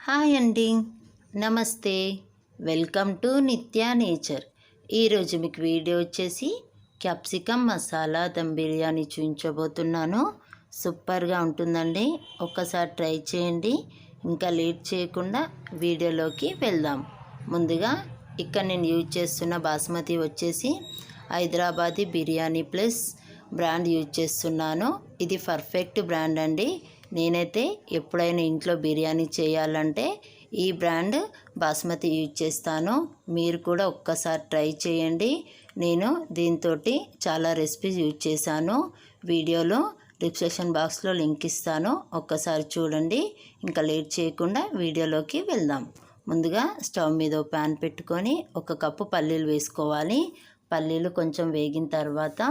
Hi అండి, నమస్తే. Welcome to నిత్య నేచర్. ఈరోజు మీకు వీడియో వచ్చేసి క్యాప్సికమ్ మసాలా దమ్ బిర్యానీ చూపించబోతున్నాను. సూపర్గా ఉంటుందండి, ఒక్కసారి ట్రై చేయండి. ఇంకా లేట్ చేయకుండా వీడియోలోకి వెళ్దాం. ముందుగా ఇక్కడ నేను యూజ్ చేస్తున్న బాస్మతి వచ్చేసి Hyderabadi biryani plus brand use చేస్తున్నాను. ఇది పర్ఫెక్ట్ బ్రాండ్ అండి. నేనైతే ఎప్పుడైనా ఇంట్లో బిర్యానీ చేయాలంటే ఈ బ్రాండ్ బాస్మతి యూజ్ చేస్తాను. మీరు కూడా ఒక్కసారి ట్రై చేయండి. నేను దీంతో చాలా రెసిపీస్ యూజ్ చేశాను. వీడియోలో డిస్క్రిప్షన్ బాక్స్లో లింక్ ఇస్తాను, ఒక్కసారి చూడండి. ఇంకా లేట్ చేయకుండా వీడియోలోకి వెళ్దాం. ముందుగా స్టవ్ మీద ప్యాన్ పెట్టుకొని 1 కప్పు పల్లీలు వేసుకోవాలి. పల్లీలు కొంచెం వేగిన తర్వాత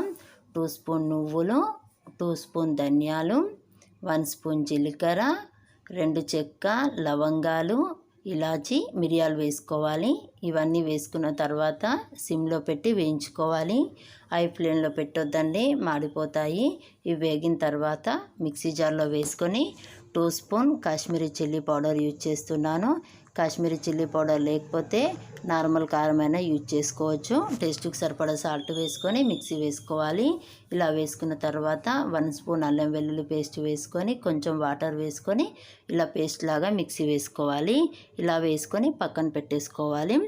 2 స్పూన్ నువ్వులు, 2 స్పూన్ ధనియాలు, 1 స్పూన్ జీలకర్ర, 2 చెక్క లవంగాలు, ఇలాచి, మిరియాలు వేసుకోవాలి. ఇవన్నీ వేసుకున్న తర్వాత సిమ్లో పెట్టి వేయించుకోవాలి. హై ఫ్లేమ్లో పెట్టొద్దండి, మాడిపోతాయి. ఇవి వేగిన తర్వాత మిక్సీ జార్లో వేసుకొని 2 spoon Kashmiri chilli powder use చేస్తున్నాను. కాశ్మీరీ చిల్లీ పౌడర్ లేకపోతే నార్మల్ కారమైనా యూజ్ చేసుకోవచ్చు. టేస్ట్కి సరిపడా సాల్ట్ వేసుకొని మిక్సీ వేసుకోవాలి. ఇలా వేసుకున్న తర్వాత 1 స్పూన్ అల్లం వెల్లుల్లి పేస్ట్ వేసుకొని కొంచెం వాటర్ వేసుకొని ఇలా పేస్ట్ లాగా మిక్సీ వేసుకోవాలి. ఇలా వేసుకొని పక్కన పెట్టేసుకోవాలి.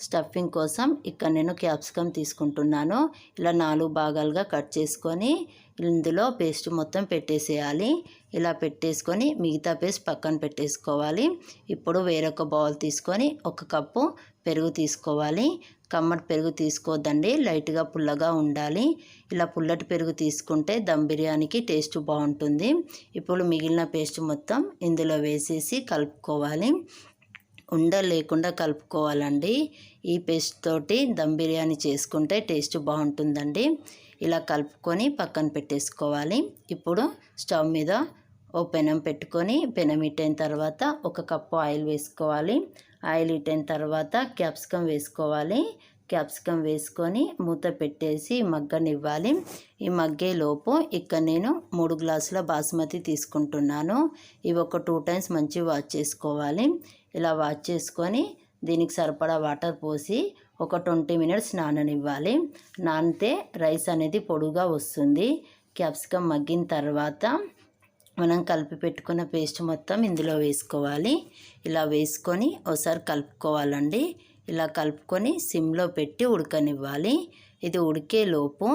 స్టఫింగ్ కోసం ఇక్కడ నేను క్యాప్సికమ్ తీసుకుంటున్నాను. ఇలా 4 భాగాలుగా కట్ చేసుకొని ఇందులో పేస్ట్ మొత్తం పెట్టేసేయాలి. ఇలా పెట్టేసుకొని మిగతా పేస్ట్ పక్కన పెట్టేసుకోవాలి. ఇప్పుడు వేరొక బౌల్ తీసుకొని 1 కప్పు పెరుగు తీసుకోవాలి. కమ్మటి పెరుగు తీసుకోవద్దండి, లైట్గా పుల్లగా ఉండాలి. ఇలా పుల్లటి పెరుగు తీసుకుంటే దమ్ బిర్యానీకి టేస్ట్ బాగుంటుంది. ఇప్పుడు మిగిలిన పేస్ట్ మొత్తం ఇందులో వేసేసి కలుపుకోవాలి. ఉండలు లేకుండా కలుపుకోవాలండి. ఈ పేస్ట్ తోటి దమ్ బిర్యానీ చేసుకుంటే టేస్ట్ బాగుంటుందండి. ఇలా కలుపుకొని పక్కన పెట్టేసుకోవాలి. ఇప్పుడు స్టవ్ మీద పెనం పెట్టుకొని పెనం హీట్ అయిన తర్వాత 1 కప్పు ఆయిల్ వేసుకోవాలి. ఆయిల్ హీట్ అయిన తర్వాత క్యాప్సికమ్ వేసుకోవాలి. క్యాప్సికమ్ వేసుకొని మూత పెట్టేసి మగ్గనివ్వాలి. ఈ మగ్గేలోపు ఇక్కడ నేను 3 గ్లాసుల బాస్మతి తీసుకుంటున్నాను. ఇవి ఒక 2 టైమ్స్ మంచిగా వాష్ చేసుకోవాలి. ఇలా వాష్ చేసుకొని దీనికి సరిపడా వాటర్ పోసి ఒక 20 మినిట్స్ నాననివ్వాలి. నానితే రైస్ అనేది పొడుగా వస్తుంది. క్యాప్సికమ్ మగ్గిన తర్వాత మనం కలిపి పెట్టుకున్న పేస్ట్ మొత్తం ఇందులో వేసుకోవాలి. ఇలా వేసుకొని ఒకసారి కలుపుకోవాలండి. ఇలా కలుపుకొని సిమ్లో పెట్టి ఉడకనివ్వాలి. ఇది ఉడికేలోపు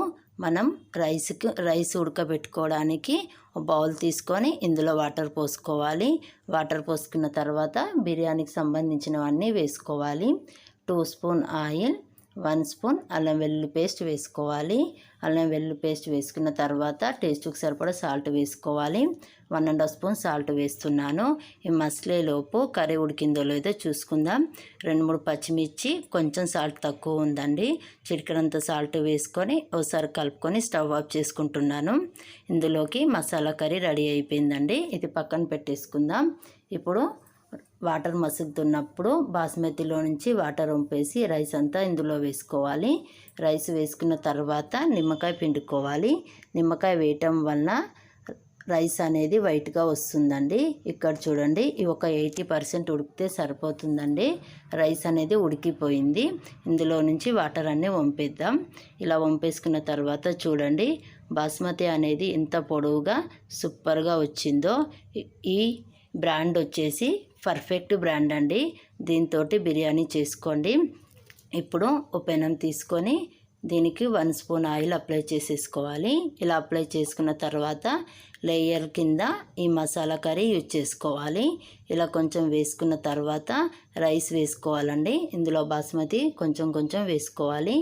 మనం రైస్ ఉడకబెట్టుకోవడానికి బౌల్ తీసుకొని ఇందులో వాటర్ పోసుకోవాలి. వాటర్ పోసుకున్న తర్వాత బిర్యానీకి సంబంధించినవన్నీ వేసుకోవాలి. 2 స్పూన్ ఆయిల్, 1 స్పూన్ అల్లం వెల్లుల్లి పేస్ట్ వేసుకోవాలి. అల్లం వెల్లుల్లి పేస్ట్ వేసుకున్న తర్వాత టేస్ట్కి సరిపడా సాల్ట్ వేసుకోవాలి. 1½ స్పూన్ సాల్ట్ వేస్తున్నాను. ఈ మసలేలోపు కర్రీ ఉడికిందో లేదో చూసుకుందాం. 2-3 పచ్చిమిర్చి, కొంచెం సాల్ట్ తక్కువ ఉందండి, చిటికెడంత సాల్ట్ వేసుకొని ఒకసారి కలుపుకొని స్టవ్ ఆఫ్ చేసుకుంటున్నాను. ఇందులోకి మసాలా కర్రీ రెడీ అయిపోయిందండి. ఇది పక్కన పెట్టేసుకుందాం. ఇప్పుడు వాటర్ మసులుతున్నప్పుడు బాస్మతిలో నుంచి వాటర్ వంపేసి రైస్ అంతా ఇందులో వేసుకోవాలి. రైస్ వేసుకున్న తర్వాత నిమ్మకాయ పిండుకోవాలి. నిమ్మకాయ వేయటం వలన రైస్ అనేది వైట్గా వస్తుందండి. ఇక్కడ చూడండి, ఇవి ఒక 80% ఉడికితే సరిపోతుందండి. రైస్ అనేది ఉడికిపోయింది. ఇందులో నుంచి వాటర్ అన్నీ వంపేద్దాం. ఇలా వంపేసుకున్న తర్వాత చూడండి, బాస్మతి అనేది ఎంత పొడవుగా సూపర్గా వచ్చిందో. ఈ బ్రాండ్ వచ్చేసి పర్ఫెక్ట్ బ్రాండ్ అండి. దీంతో బిర్యానీ చేసుకోండి. ఇప్పుడు ఒక పెనం తీసుకొని దీనికి 1 స్పూన్ ఆయిల్ అప్లై చేసేసుకోవాలి. ఇలా అప్లై చేసుకున్న తర్వాత లేయర్ కింద ఈ మసాలా కర్రీ యూజ్ చేసుకోవాలి. ఇలా కొంచెం వేసుకున్న తర్వాత రైస్ వేసుకోవాలండి. ఇందులో బాస్మతి కొంచెం కొంచెం వేసుకోవాలి.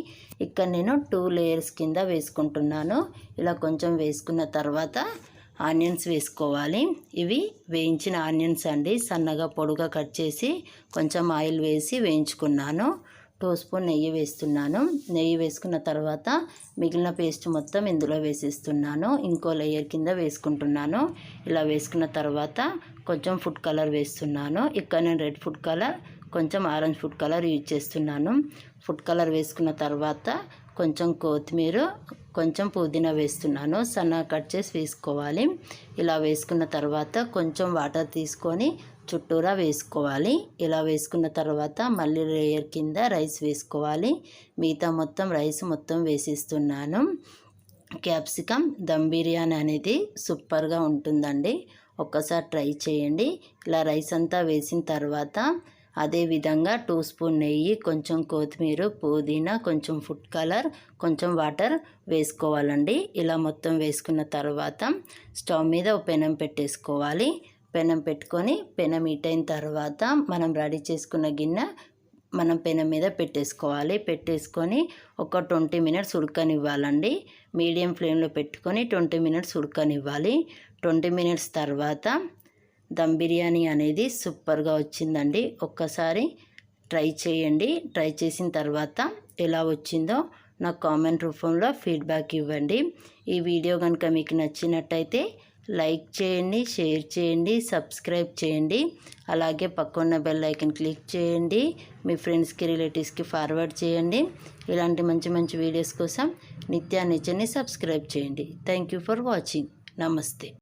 ఇక్కడ నేను 2 లేయర్స్ కింద వేసుకుంటున్నాను. ఇలా కొంచెం వేసుకున్న తర్వాత ఆనియన్స్ వేసుకోవాలి. ఇవి వేయించిన ఆనియన్స్ అండి, సన్నగా పొడుగా కట్ చేసి కొంచెం ఆయిల్ వేసి వేయించుకున్నాను. 2 స్పూన్ నెయ్యి వేస్తున్నాను. నెయ్యి వేసుకున్న తర్వాత మిగిలిన పేస్ట్ మొత్తం ఇందులో వేసేస్తున్నాను. ఇంకో లేయర్ కింద వేసుకుంటున్నాను. ఇలా వేసుకున్న తర్వాత కొంచెం ఫుడ్ కలర్ వేస్తున్నాను. ఇక్కడ నేను రెడ్ ఫుడ్ కలర్, కొంచెం ఆరెంజ్ ఫుడ్ కలర్ యూజ్ చేస్తున్నాను. ఫుడ్ కలర్ వేసుకున్న తర్వాత కొంచెం కొత్తిమీర, కొంచెం పుదీనా వేస్తున్నాను. సన్నగా కట్ చేసి వేసుకోవాలి. ఇలా వేసుకున్న తర్వాత కొంచెం వాటర్ తీసుకొని చుట్టూరా వేసుకోవాలి. ఇలా వేసుకున్న తర్వాత మళ్ళీ లేయర్ కింద రైస్ వేసుకోవాలి. మిగతా మొత్తం రైస్ మొత్తం వేసిస్తున్నాను. క్యాప్సికమ్ దమ్ బిర్యానీ అనేది సూపర్గా ఉంటుందండి. ఒక్కసారి ట్రై చేయండి. ఇలా రైస్ అంతా వేసిన తర్వాత అదేవిధంగా 2 స్పూన్ నెయ్యి, కొంచెం కొత్తిమీర, పుదీనా, కొంచెం ఫుడ్ కలర్, కొంచెం వాటర్ వేసుకోవాలండి. ఇలా మొత్తం వేసుకున్న తర్వాత స్టవ్ మీద ఒక పెనం పెట్టేసుకోవాలి. పెనం పెట్టుకొని పెనం హీట్ అయిన తర్వాత మనం రెడీ చేసుకున్న గిన్నె మనం పెనం మీద పెట్టేసుకోవాలి. పెట్టేసుకొని ఒక 20 మినిట్స్ ఉడకనివ్వాలండి. మీడియం ఫ్లేమ్లో పెట్టుకొని 20 మినిట్స్ ఉడకనివ్వాలి. 20 మినిట్స్ తర్వాత దమ్ బిర్యానీ అనేది సూపర్గా వచ్చిందండి. ఒక్కసారి ట్రై చేయండి. ట్రై చేసిన తర్వాత ఎలా వచ్చిందో నాకు కామెంట్ రూపంలో ఫీడ్బ్యాక్ ఇవ్వండి. ఈ వీడియో కనుక మీకు నచ్చినట్టయితే లైక్ చేయండి, షేర్ చేయండి, సబ్స్క్రైబ్ చేయండి. అలాగే పక్కన్న బెల్ ఐకన్ క్లిక్ చేయండి. మీ ఫ్రెండ్స్కి, రిలేటివ్స్కి ఫార్వర్డ్ చేయండి. ఇలాంటి మంచి మంచి వీడియోస్ కోసం నిత్యా నేచర్ని సబ్స్క్రైబ్ చేయండి. Thank you for watching. నమస్తే.